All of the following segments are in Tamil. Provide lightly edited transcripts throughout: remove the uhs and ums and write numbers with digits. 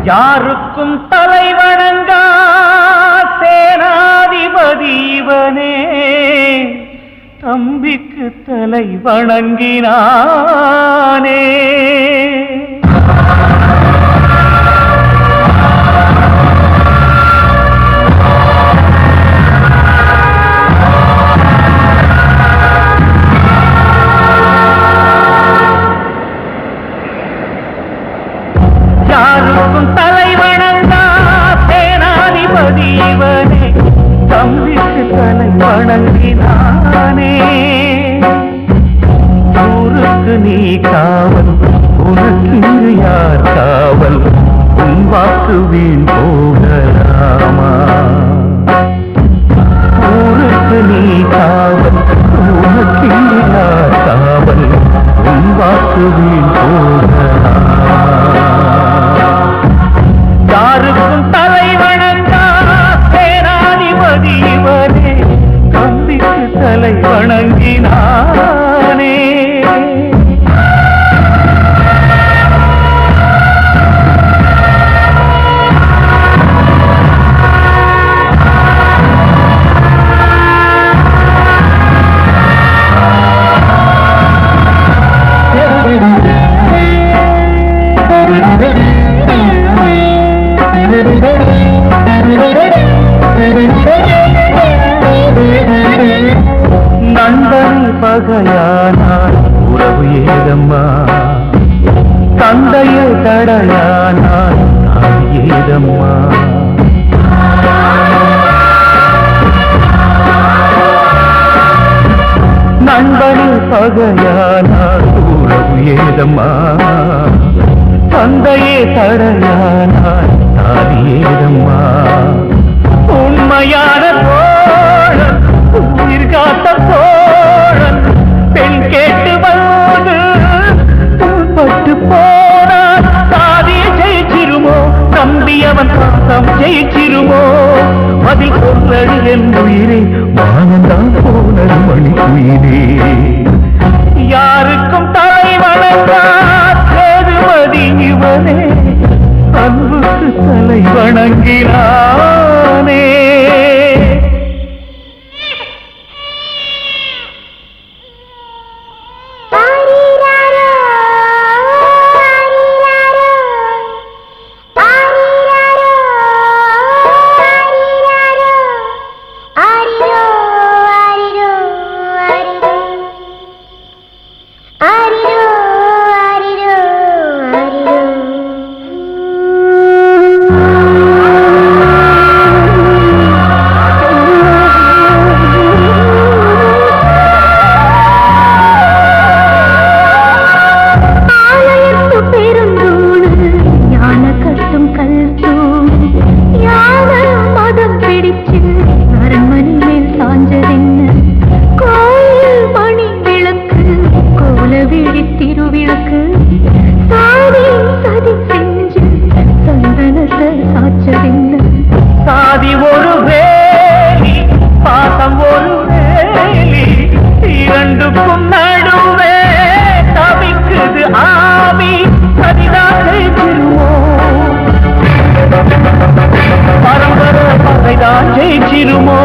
யாருக்கும் தலை வணங்கா சேனாதிபதி இவனே, தம்பிக்கு தலை வணங்கினானே. யாருக்கும் தலை வணங்கா சேனாதிபதி இவனே, தம்பிக்கு தலை வணங்கினானே. ஊருக்கு நீ காவல், உனக்கு யார் காவல், உன் வாக்கு வீண் போகலாமா? ஊருக்கு நீ காவல், உனக்கு யார் காவல், உன் வாக்கு வீண் போகலாமா? யாருக்கும் தலை வணங்கா சேனாதிபதி இவனே, தம்பிக்கு தலை வணங்கினானே. நண்பனை பகையானால் உறவு ஏதம்மா, தந்தையை தடையானால் தாய் ஏதம்மா? நண்பனை பகையானால் உறவு ஏதம்மா, தந்தையை தடையானால் தாய் ஏதம்மா? உண்மையான தோழன், உயிர் காத்த தோழன், பெண் கேட்டு வந்து பட்டு போனான். சாதியை ஜெயிச்சிருமோ, நம்பியவன் பாசம் ஜெயிச்சிருமோ? அதில் சொல்லடி என் உயிரே, மானந்தான் போனது மணி உயிரே. யாருக்கும் தலை வணங்கா சேதுபதி இவனே, அன்புக்கு தலை வணங்கினானே. சாதி ஒரு வேலி, பாசம் ஒரு வேலி, இரண்டுக்கும் நடுவே தவிக்குது ஆவி. சரிதான் ஜெயிச்சிருமோ, பரம்பரை பகைதான் ஜெயிச்சிருமோ?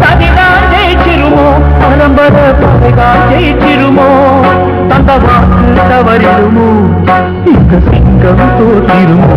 சரிதான் ஜெயிச்சிருமோ, பரம்பரை பகைதான் ஜெயிச்சிருமோ? தந்த வாக்கு தவறிடுமோ, இந்த சிங்கம் தோற்றிருமோ?